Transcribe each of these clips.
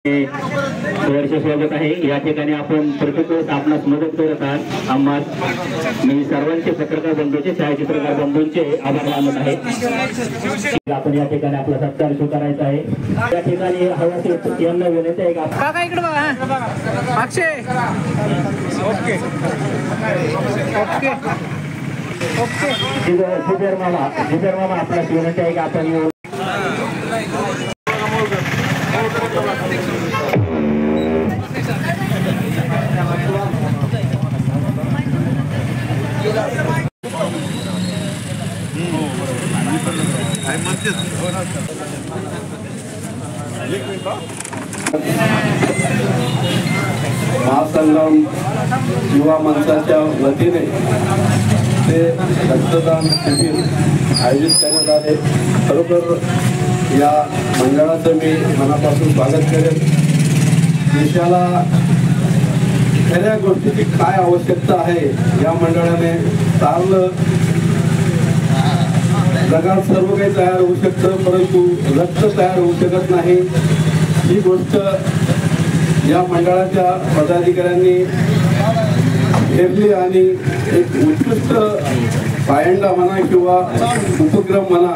स्वागत आहे। या ठिकाणी आपण प्रत्येक वेळेस आपणास मदत करत आहात। आम्हाला मी सर्वांचे पत्रकार बंधूंचे छायाचित्रकार बंधूंचे आभार मानत आहे। आपण या ठिकाणी आपला सत्कार स्वीकारायचा आहे। या ठिकाणी हवासे यांना विनंती आहे काका इकडे बघा अक्षय ओके ओके ओके जुबेर मामा आपल्याला विनंती आहे की आपण येऊन महासंग्राम युवा मंचाच्या वतीने ते रक्तदान शिबिर आयोजित करण्यात आले। खरोखर या मंडळाचं मी मनापासून स्वागत करेन। देशाला खऱ्या गोष्टीची काय आवश्यकता आहे या मंडळाने चाललं। जगात सर्व काही तयार होऊ शकतं, परंतु रक्त तयार होऊ शकत नाही। ही गोष्ट या मंडळाच्या पदाधिकाऱ्यांनी घेतली आणि एक उत्कृष्ट पायंडा म्हणा किंवा उपक्रम म्हणा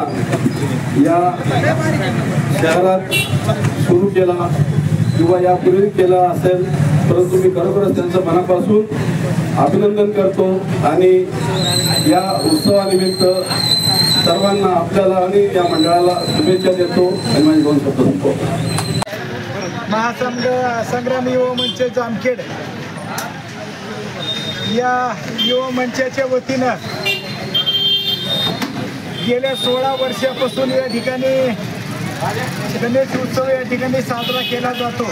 या शहरात सुरू केला किंवा यापूर्वी केला असेल, परंतु मी खरोखरच त्यांचं मनापासून अभिनंदन करतो आणि या उत्सवानिमित्त सर्वांना आपल्याला आणि या मंडळाला शुभेच्छा देतो आणि माझी दोन शब्द सांगतो। महासंग्राम युवा मंच जामखेड या युवा मंचाच्या वतीनं गेल्या 16 वर्षापासून या ठिकाणी गणेश उत्सव या ठिकाणी साजरा केला जातो।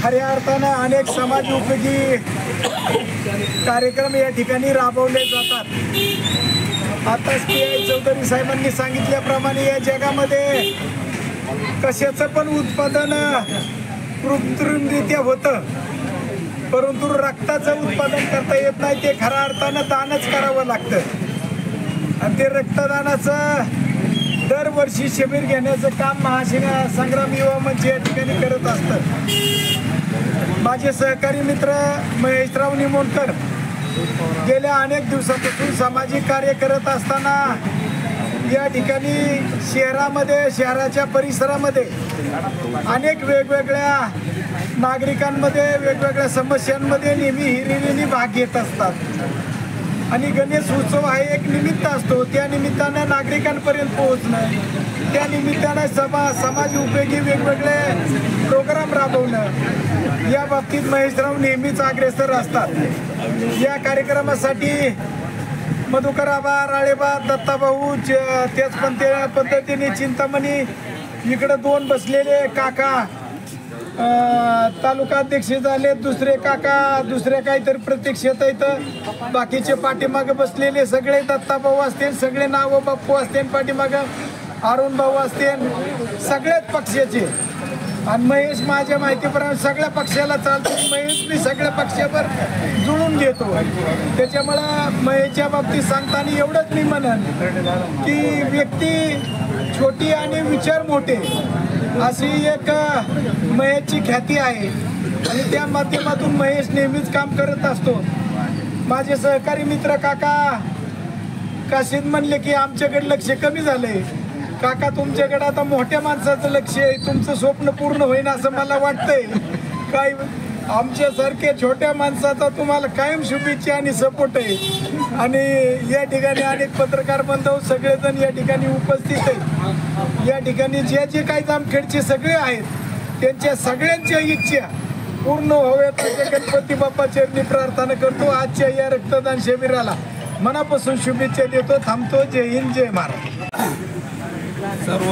खऱ्या अर्थानं अनेक समाज उपयोगी कार्यक्रम या ठिकाणी राबवले जातात। आताच PI चौधरी साहेबांनी सांगितल्याप्रमाणे या जगामध्ये कशाचं पण उत्पादन कृत्रिमरित्या होतं, परंतु रक्ताचं उत्पादन करता येत नाही। ते खऱ्या अर्थानं दानच करावं लागतं आणि ते रक्तदानाचं दरवर्षी शिबिर घेण्याचं काम महासंग्राम युवा मंच या ठिकाणी करत असतं। माझे सहकारी मित्र महेशराव निमोणकर गेल्या अनेक दिवसापासून सामाजिक कार्य करत असताना या ठिकाणी शहराच्या परिसरामध्ये अनेक वेगवेगळ्या नागरिकांमध्ये वेगवेगळ्या समस्यांमध्ये नेहमी हिरिरीने भाग घेत असतात आणि गणेश उत्सव हा एक निमित्त असतो। त्या निमित्तानं नागरिकांपर्यंत पोहोचणं, त्या निमित्तानं समाज उपयोगी वेगवेगळे प्रोग्राम राबवणं या बाबतीत महेशराव नेहमीच अग्रेसर असतात। या कार्यक्रमासाठी मधुकर आबा, राळेबा, दत्ताभाऊ, त्याच पद्धतीने चिंतामणी, इकडे 2 बसलेले काका तालुका अध्यक्ष झाले, दुसरे काका दुसरे काहीतरी प्रत्यक्षात इथं, बाकीचे पाठीमागे बसलेले सगळे दत्ताभाऊ असतील, सगळे नाव बाप्पू असतील पाठीमागं, अरुण भाऊ असतील, सगळ्याच पक्षाचे आणि महेश माझ्या माहितीप्रमाणे सगळ्या पक्षाला चालतो। महेश मी सगळ्या पक्षावर जुळून घेतो। त्याच्यामुळं महेशच्या बाबतीत सांगताना एवढंच मी म्हणेन की व्यक्ती छोटी आणि विचार मोठे अशी एक महेशची ख्याती आहे आणि त्या माध्यमातून महेश नेहमीच काम करत असतो। माझे सहकारी मित्र काका काशीद म्हणले की आमच्याकडे लक्ष कमी झालंय। काका तुमच्याकडे आता मोठ्या माणसाचं लक्ष आहे, तुमचं स्वप्न पूर्ण होईल असं मला वाटतंय। काही आमच्यासारख्या छोट्या माणसाचा तुम्हाला कायम शुभेच्छा आणि सपोर्ट आहे आणि या ठिकाणी अनेक पत्रकार बांधव सगळेजण या ठिकाणी उपस्थित आहेत। या ठिकाणी जे काही जामखेडचे सगळे आहेत त्यांच्या सगळ्यांच्या इच्छा पूर्ण व्हाव्यात अशा गणपती बाप्पा चरणी प्रार्थना करतो। आजच्या या रक्तदान शिबिराला मनापासून शुभेच्छा देतो। थांबतो। जय हिंद, जय महाराष्ट्र। सर्व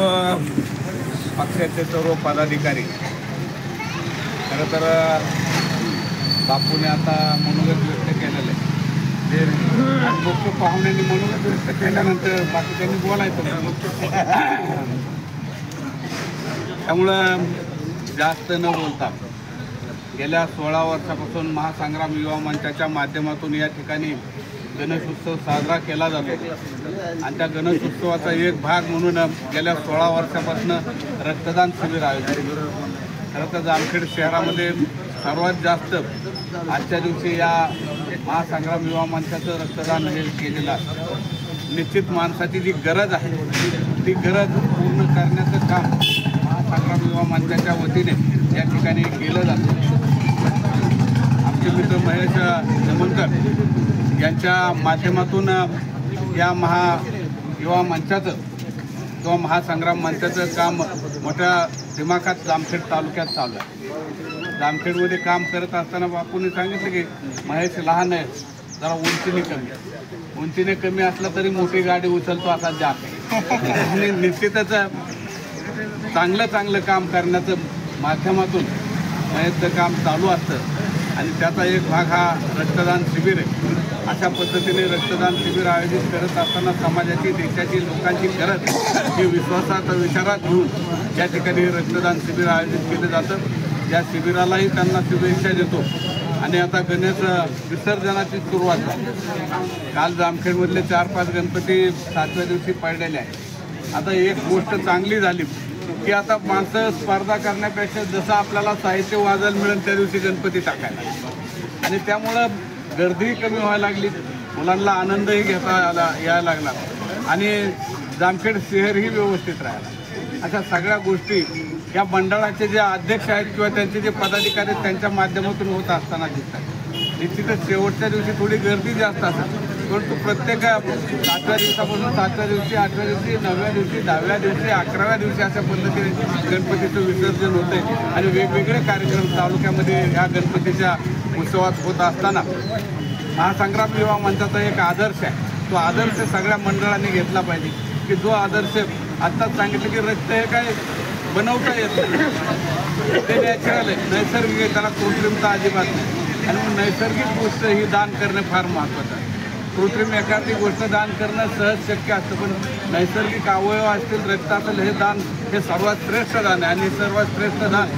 पक्षाचे सर्व पदाधिकारी, खरं तर बापूने आता मनोगत व्यक्त केलेलं आहे। ते मुख्य पाहुण्यांनी मनोगत व्यक्त केल्यानंतर बाकीच्यांनी बोलायचं नाही, त्यामुळं जास्त न बोलता गेल्या 16 वर्षापासून महासंग्राम युवा मंचाच्या माध्यमातून या ठिकाणी गणेश उत्सव साजरा केला जातो आणि त्या गणेश उत्सवाचा एक भाग म्हणून गेल्या 16 वर्षापासून रक्तदान शिबिर आयोजित खरं तर जामखेड शहरामध्ये सर्वात जास्त आजच्या दिवशी या महासंग्राम युवा मंचाचं रक्तदान हे केलेलं आहे. निश्चित माणसाची जी गरज आहे ती गरज पूर्ण करण्याचं काम महासंग्राम युवा मंचाच्या वतीने या ठिकाणी केलं जातं. आमचे मित्र महेश जमनकर यांच्या माध्यमातून या युवा मंचाचं किंवा महासंग्राम मंचाचं काम मोठ्या दिमाखात जामखेड तालुक्यात चालू आहे. जामखेडमध्ये काम करत असताना बापूंनी सांगितलं की महेश लहान आहे, जरा उंचीने कमी असला तरी मोठी गाडी उचलतो असा जात आहे. आणि निश्चितच चांगलं काम करण्याचं माध्यमातून महेशचं काम चालू असतं आणि त्याचा एक भाग हा रक्तदान शिबिर आहे. अशा पद्धतीने रक्तदान शिबिर आयोजित करत असताना समाजाची, देशाची, लोकांची गरज ही विचारात घेऊन या ठिकाणी रक्तदान शिबिर आयोजित केलं जातं. या शिबिरालाही त्यांना शुभेच्छा देतो. आणि आता गणेश विसर्जनाची सुरुवात झाली. काल जामखेडमधले 4-5 गणपती 7व्या दिवशी पडलेले आहेत. आता एक गोष्ट चांगली झाली की आता माणसं स्पर्धा करण्यापेक्षा जसं आपल्याला साहित्य वाजायला मिळेल त्या दिवशी गणपती टाकायला, आणि त्यामुळं गर्दीही कमी व्हायला लागली, मुलांना आनंदही यायला लागला आणि जामखेड शहरही व्यवस्थित राहिला. अशा सगळ्या गोष्टी या मंडळाचे जे अध्यक्ष आहेत किंवा त्यांचे जे पदाधिकारी आहेत त्यांच्या माध्यमातून होत असताना दिसतात. निश्चितच शेवटच्या दिवशी थोडी गर्दी जास्त असते, परंतु प्रत्येक 7व्या दिवसापासून 7व्या दिवशी, 8व्या दिवशी, 9व्या दिवशी, 10व्या दिवशी, 11व्या दिवशी अशा पद्धतीने गणपतीचं विसर्जन होते आणि वेगवेगळे कार्यक्रम तालुक्यामध्ये या गणपतीच्या उत्सवात होत असताना महासंग्राम युवा मंचाचा एक आदर्श आहे. तो आदर्श सगळ्या मंडळांनी घेतला पाहिजे की जो आदर्श आत्ताच सांगितलं की रक्त हे काय बनवता येत नाही, ते नॅचरल आहे, नैसर्गिक आहे, त्याला कृत्रिमता अजिबात नाही. आणि मग नैसर्गिक गोष्ट ही दान करणे फार महत्त्वाचं आहे. कृत्रिम एखादी गोष्ट दान करणं सहज शक्य असतं, पण नैसर्गिक अवयव असतील, रक्त असेल, हे दान हे सर्वात श्रेष्ठ दान आहे. आणि सर्वात श्रेष्ठ दान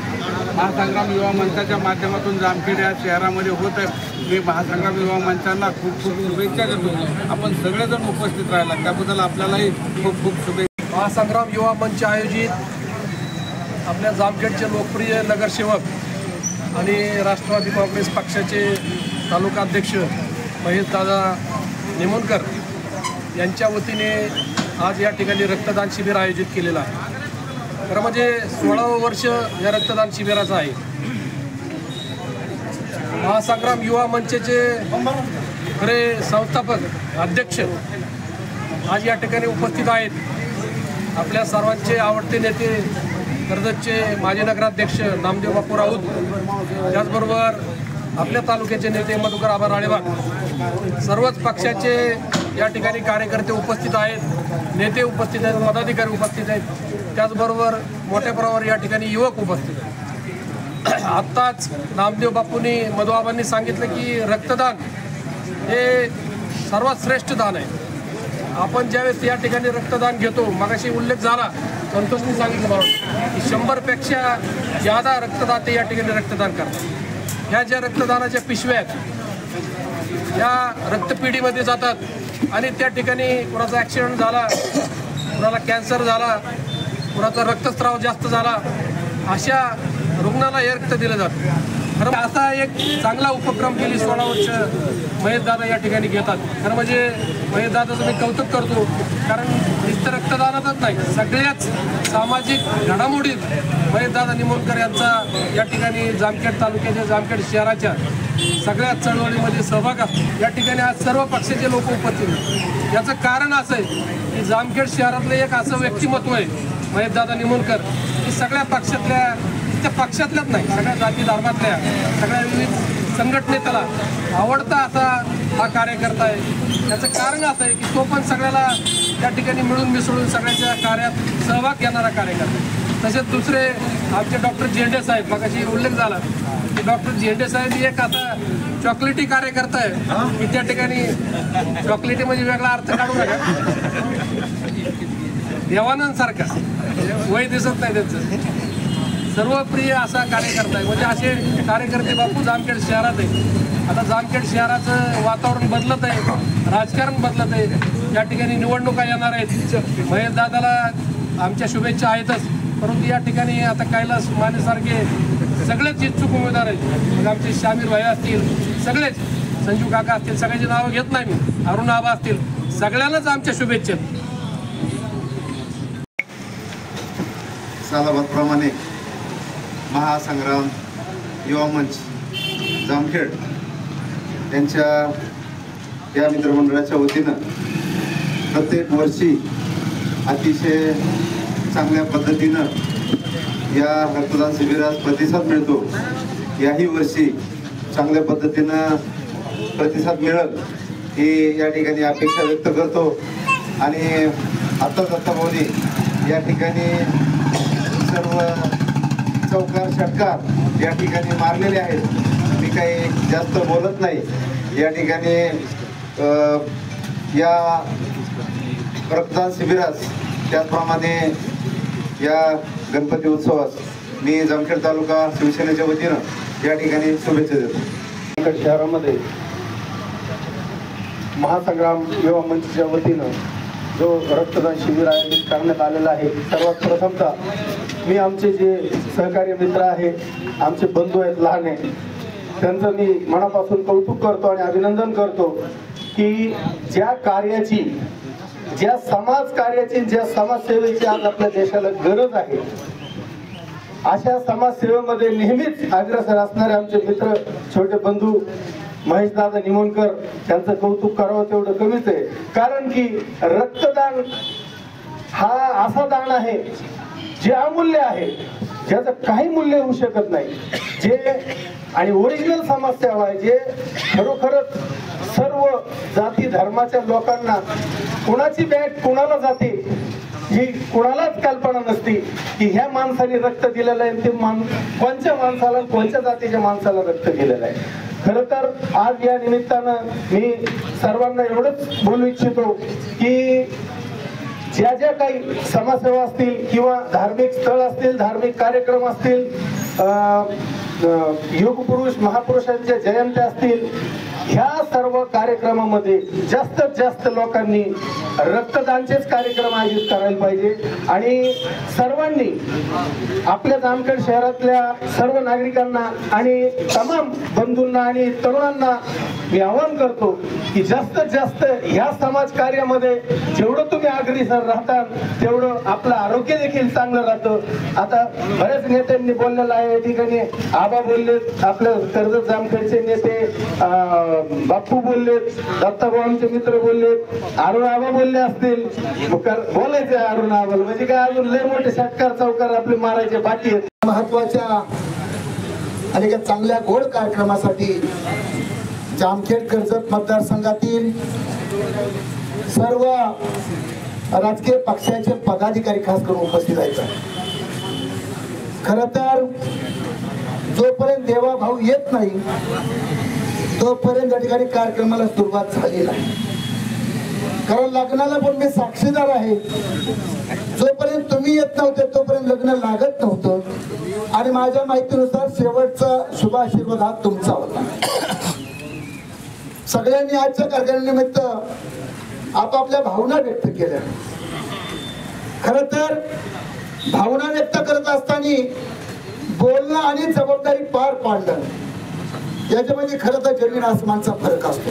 महासंग्राम युवा मंचाच्या माध्यमातून जामखेड या शहरामध्ये होत आहे. मी महासंग्राम युवा मंचांना खूप शुभेच्छा देतो. आपण सगळेजण उपस्थित राहिला त्याबद्दल आपल्यालाही खूप शुभेच्छा. महासंग्राम युवा मंच आयोजित आपल्या जामखेडचे लोकप्रिय नगरसेवक आणि राष्ट्रवादी काँग्रेस पक्षाचे तालुका अध्यक्ष महेशदादा निमोणकर यांच्या वतीने आज या ठिकाणी रक्तदान शिबिर आयोजित केलेलं आहे. खरं म्हणजे 16वं वर्ष या रक्तदान शिबिराचं आहे. महासंग्राम युवा मंचचे खरे संस्थापक अध्यक्ष आज या ठिकाणी उपस्थित आहेत. आपल्या सर्वांचे आवडते नेते कर्जतचे माजी नगराध्यक्ष नामदेव बापू राऊत, त्याचबरोबर आपल्या तालुक्याचे नेते मधुकर आबा राळेबाग, सर्वच पक्षाचे या ठिकाणी कार्यकर्ते उपस्थित आहेत, नेते उपस्थित आहेत, पदाधिकारी उपस्थित आहेत, त्याचबरोबर मोठ्या प्रमाणावर या ठिकाणी युवक उपस्थित आहेत. आत्ताच नामदेव बापूंनी, मधुआबांनी सांगितलं की रक्तदान हे सर्वात श्रेष्ठ दान आहे. आपण ज्यावेळेस या ठिकाणी रक्तदान घेतो, मगाशी उल्लेख झाला, संतोषनी सांगितलं मला की 100पेक्षा जादा रक्तदाते या ठिकाणी रक्तदान करतात. ह्या ज्या रक्तदानाच्या पिशव्या आहेत या रक्तपेढीमध्ये जातात आणि त्या ठिकाणी कुणाचा ॲक्सिडेंट झाला, कुणाला कॅन्सर झाला, कुणाचा रक्तस्राव जास्त झाला, अशा रुग्णाला हे रक्त दिलं जातं. खरं असा एक चांगला उपक्रम गेली 16 वर्ष महेशदादा या ठिकाणी घेतात. खरं म्हणजे महेशदादाचं मी कौतुक करतो, कारण नुसतं रक्तदानातच नाही, सगळ्याच सामाजिक घडामोडीत महेशदादा निमोणकर यांचा या ठिकाणी जामखेड तालुक्याच्या, जामखेड शहराच्या सगळ्या चळवळीमध्ये सहभाग असतो. या ठिकाणी आज सर्व पक्षाचे लोक उपस्थित आहेत. याचं कारण असं आहे की जामखेड शहरातलं एक असं व्यक्तिमत्व आहे महेशदादा निमोणकर की सगळ्या पक्षातल्या, त्या पक्षातल्याच नाही, सगळ्या जाती धर्मातल्या, सगळ्या विविध संघटनेला आवडता असा हा कार्यकर्ता आहे. त्याचं कारण असं आहे की तो पण सगळ्याला त्या ठिकाणी मिळून मिसळून सगळ्याच्या कार्यात सहभाग घेणारा कार्यकर्ता. तसेच दुसरे आमचे डॉक्टर झेंडे साहेब, मगाशी उल्लेख झाला की डॉक्टर झेंडे साहेब एक असा चॉकलेटी कार्यकर्ता आहे की त्या ठिकाणी चॉकलेटी म्हणजे वेगळा अर्थ काढू नका, देवानंदसारखा, वय दिसत नाही त्यांचं, सर्वप्रिय असा कार्यकर्ता आहे. म्हणजे असे कार्यकर्ते बापू जामखेड शहरात आहे. आता जामखेड शहराचं वातावरण बदलत आहे, राजकारण बदलत आहे, या ठिकाणी निवडणुका येणार आहेत. महेशदादाला आमच्या शुभेच्छा आहेतच, परंतु या ठिकाणी आता कैलास मानेसारखे सगळेच इच्छुक उमेदवार आहेत. मग आमचे शामीर भाई असतील, सगळेच संजू काका असतील, सगळ्यांची नावं घेत नाही मी, अरुण आबा असतील, सगळ्यांनाच आमच्या शुभेच्छा. सालाबादप्रमाणे महासंग्राम युवा मंच जामखेड यांच्या या मित्रमंडळाच्या वतीनं प्रत्येक वर्षी अतिशय चांगल्या पद्धतीनं या रक्तदान शिबिरास प्रतिसाद मिळतो. याही वर्षी चांगल्या पद्धतीनं प्रतिसाद मिळेल ही या ठिकाणी अपेक्षा व्यक्त करतो. आणि आता दत्ताभाऊनी या ठिकाणी सर्व चौकार षटकार या ठिकाणी मारलेले आहेत. मी काही जास्त बोलत नाही. या ठिकाणी या रक्तदान शिबिरास त्याचप्रमाणे या गणपती उत्सवास मी जामखेड तालुका शिवसेनेच्या वतीनं या ठिकाणी शुभेच्छा देतो. जामखेड शहरामध्ये महासंग्राम युवा मंचच्या वतीनं जो रक्तदान शिबिर आयोजित करण्यात आलेला आहे, सर्वात प्रथमतः मी आमचे जे सहकारी मित्र आहे, आमचे बंधू आहेत लहाने, त्यांचं मी मनापासून कौतुक करतो आणि अभिनंदन करतो की ज्या कार्याची, ज्या समाज कार्याची, ज्या समाजसेवेची आज आपल्या देशाला गरज आहे, अशा समाजसेवेमध्ये नेहमीच अग्रेसर असणारे आमचे मित्र छोटे बंधू महेशदादा निमोणकर, त्यांचं कौतुक करावं तेवढं कमीच आहे. कारण की रक्तदान हा असा दान आहे जे अमूल्य आहे, ज्याचं काही मूल्य होऊ शकत नाही, जे आणि ओरिजिनल समाजसेवा आहे, जे खरोखरच सर्व जाती धर्माच्या लोकांना, कुणाची बॅट कुणाला जाते ही कुणालाच कल्पना नसती की ह्या माणसाने रक्त दिलेलं आहे, ते कोणत्या माणसाला, कोणत्या जातीच्या माणसाला रक्त दिलेलं आहे. खरं तर आज या निमित्तानं मी सर्वांना एवढंच बोलू इच्छितो की ज्या ज्या काही समाजसेवा असतील किंवा धार्मिक स्थळ असतील, धार्मिक कार्यक्रम असतील, युगपुरुष महापुरुषांच्या जयंत्या असतील, ह्या सर्व कार्यक्रमामध्ये जास्तीत जास्त लोकांनी रक्तदानचेच कार्यक्रम आयोजित करायला पाहिजे. आणि सर्वांनी आपल्या जामखेड शहरातल्या सर्व नागरिकांना आणि तमाम बंधूंना आणि तरुणांना मी आवाहन करतो की जास्तीत जास्त ह्या समाज कार्यामध्ये जेवढं तुम्ही अग्रेसर राहता तेवढं आपलं आरोग्य देखील चांगलं राहतं. आता बऱ्याच नेत्यांनी बोललेलं आहे, या ठिकाणी आबा बोललेत, आपल्या कर्जत जामखेडचे नेते बापू बोललेत, दत्ताभाऊंचे मित्र बोललेत, अरुण आबा बोलले असतील. बोलायचे अरुण आबा म्हणजे काय, अजून लय मोठे षटकार चौकार आपले मारायचे बाकी आहेत. महत्वाच्या आणि चांगल्या गोड कार्यक्रमासाठी जामखेड कर्जत मतदारसंघातील सर्व राजकीय पक्षाचे पदाधिकारी खास करून उपस्थित आहेत. खरं तर जोपर्यंत देवा भाऊ येत नाही तोपर्यंत या ठिकाणी कार्यक्रमाला सुरुवात झाली नाही. कारण लग्नाला पण मी साक्षीदार आहे. जोपर्यंत तुम्ही येत नव्हते तोपर्यंत लग्न लागत नव्हतं आणि माझ्या माहितीनुसार शेवटचा शुभ आशीर्वाद हा तुमचा होता. सगळ्यांनी आजच्या कार्यक्रमानिमित्त आपापल्या भावना व्यक्त केल्या. खरं तर भावना व्यक्त करत असताना बोलणं आणि जबाबदारी पार पाडणं याच्यामध्ये खरं तर जमीन आसमानचा फरक असतो.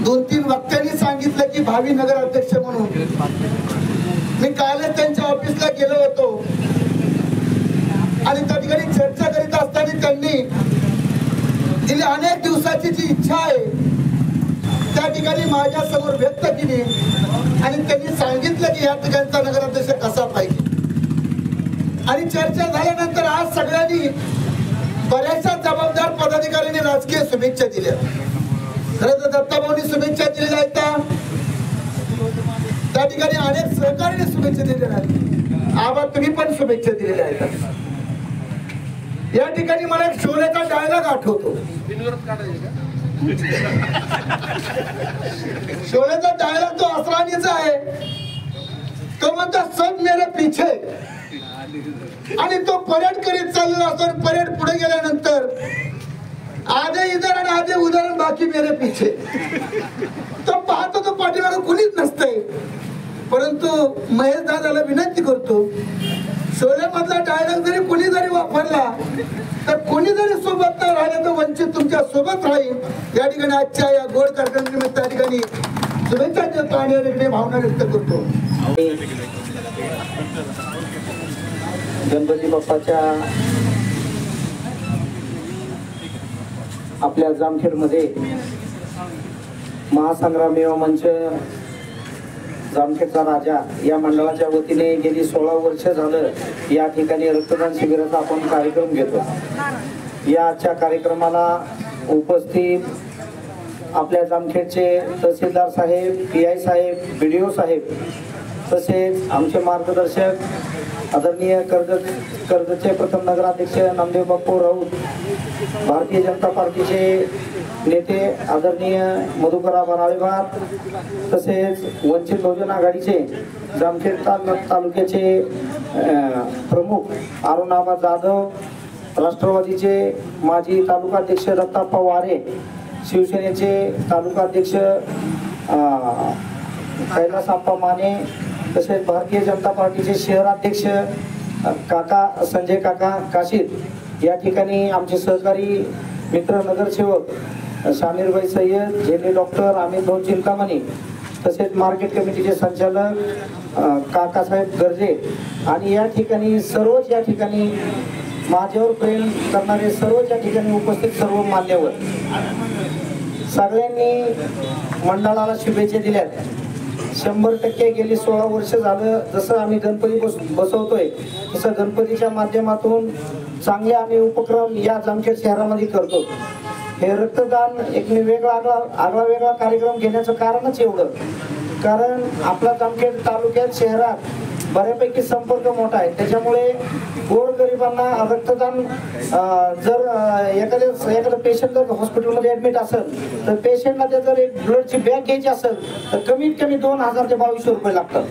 2-3 वक्त्यांनी सांगितलं की भावी नगराध्यक्ष म्हणून मी कालच त्यांच्या ऑफिसला गेलो होतो आणि त्या ठिकाणी चर्चा करीत असताना त्यांनी गेली अनेक दिवसाची जी इच्छा आहे त्या ठिकाणी माझ्या समोर व्यक्त केली आणि त्यांनी सांगितलं की या ठिकाणचा नगराध्यक्ष कसा पाहिजे. आणि चर्चा झाल्यानंतर आज सगळ्यांनी बऱ्याचशा जबाबदार पदाधिकाऱ्यांनी राजकीय शुभेच्छा दिल्या. खरं तर दत्ताभाऊंनी शुभेच्छा दिलेल्या आहेत, त्या ठिकाणी अनेक सहकार्याने शुभेच्छा दिलेल्या आहेत. आबा तुम्ही पण शुभेच्छा दिलेल्या आहेत. या ठिकाणी मला एक शोलेचा डायलॉग आठवतो. शोलेचा डायलॉग तो असरानीचा आहे. तो म्हणतो सब मेरे पीछे, आणि तो परेड करीत चाललेला असतो. परेड पुढे गेल्यानंतर आधे इधर आणि आधे उधर बाकी मेरे पीछे. तो पाहतो तो पाठीमागे कुणीच नसतंय, परंतु महेश दादाला विनंती करतो, शोलेमधला डायलॉग जरी कोणी जरी वापरला तर कोणी जरी सोबत नाही राहिलं तर वंचित तुमच्या सोबत राहील। या ठिकाणी आजच्या या गोड कार्यक्रमानिमित्त त्या ठिकाणी शुभेच्छा देतो आणि एक भावना व्यक्त करतो। गणपती बाप्पाच्या आपल्या जामखेडमध्ये महासंग्राम युवा मंच जामखेडचा राजा या मंडळाच्या वतीने गेली 16 वर्ष झालं या ठिकाणी रक्तदान शिबिराचा आपण कार्यक्रम घेतो। या आजच्या कार्यक्रमाला उपस्थित आपल्या जामखेडचे तहसीलदार साहेब, PI साहेब, BDO साहेब, तसेच आमचे मार्गदर्शक आदरणीय कर्जतचे प्रथम नगराध्यक्ष नामदेव बाप्पू राऊत, भारतीय जनता पार्टीचे नेते आदरणीय मधुकरा बनाळेवार, तसेच वंचित बहुजन आघाडीचे जामखेड तालुक्याचे प्रमुख अरुणाबा जाधव, राष्ट्रवादीचे माजी तालुकाध्यक्ष दत्ताप्पा वारे, शिवसेनेचे तालुकाध्यक्ष कैलासप्पा माने, तसेच भारतीय जनता पार्टीचे शहराध्यक्ष काका संजय काका काशीद, या ठिकाणी आमचे सहकारी मित्र नगरसेवक शामीरभाई सय्यद, झेले डॉक्टर अमित भाऊ चिंतामणी, तसेच मार्केट कमिटीचे संचालक काकासाहेब गर्जे आणि या ठिकाणी सर्वच या ठिकाणी माझ्यावर प्रेम करणारे सर्वच या ठिकाणी उपस्थित सर्व मान्यवर सगळ्यांनी मंडळाला शुभेच्छा दिल्यात। 100% गेली 16 वर्ष झालं जसं आम्ही गणपती बसवतोय तसं गणपतीच्या माध्यमातून चांगले आम्ही उपक्रम या जामखेड शहरामध्ये करतो। हे रक्तदान एक वेगळा कार्यक्रम घेण्याचं कारणच एवढं, कारण आपला जामखेड तालुक्यात शहरात बऱ्यापैकी संपर्क मोठा आहे, त्याच्यामुळे गोरगरिबांना रक्तदान जर एखादं पेशंट जर हॉस्पिटलमध्ये ऍडमिट असेल तर पेशंटला जर एक ब्लडची बॅग घ्यायची असेल तर कमीत कमी 2000 ते 2200 रुपये लागतात।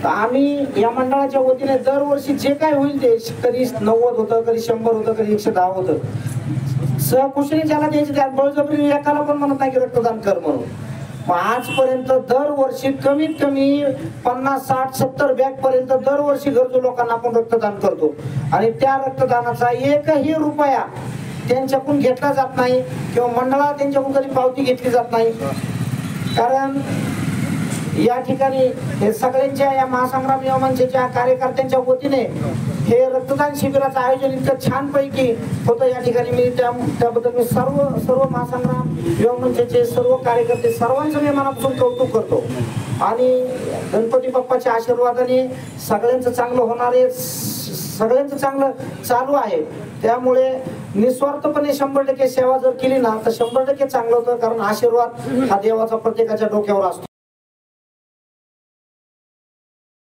तर आम्ही या मंडळाच्या वतीने दरवर्षी जे काय होईल ते कधी 90 होतं, कधी 100 होतं, कधी 110 होतं, सहकुशीने ज्याला द्यायचे त्या बळजबरी एकाला पण म्हणत नाही की रक्तदान कर म्हणून। मग आजपर्यंत दरवर्षी कमीत कमी 50, 60, 70 बॅग पर्यंत दरवर्षी गरजू लोकांना आपण रक्तदान करतो आणि त्या रक्तदानाचा एकही रुपया त्यांच्याकडून घेतला जात नाही किंवा मंडळाला त्यांच्याकडून कधी पावती घेतली जात नाही। कारण या ठिकाणी हे सगळ्यांच्या या महासंग्राम युवा मंचच्या कार्यकर्त्यांच्या वतीने हे रक्तदान शिबिराचं आयोजन इतकं छानपैकी होतं या ठिकाणी मी त्याबद्दल मी सर्व महासंग्राम युवा मंचचे सर्व कार्यकर्ते सर्वांचं मी मनापासून कौतुक करतो आणि गणपती बाप्पाच्या आशीर्वादाने सगळ्यांचं चांगलं होणार आहे, सगळ्यांचं चांगलं चालू आहे। त्यामुळे निस्वार्थपणे 100% सेवा जर केली ना तर 100% चांगलं होतं, कारण आशीर्वाद हा देवाचा प्रत्येकाच्या डोक्यावर असतो।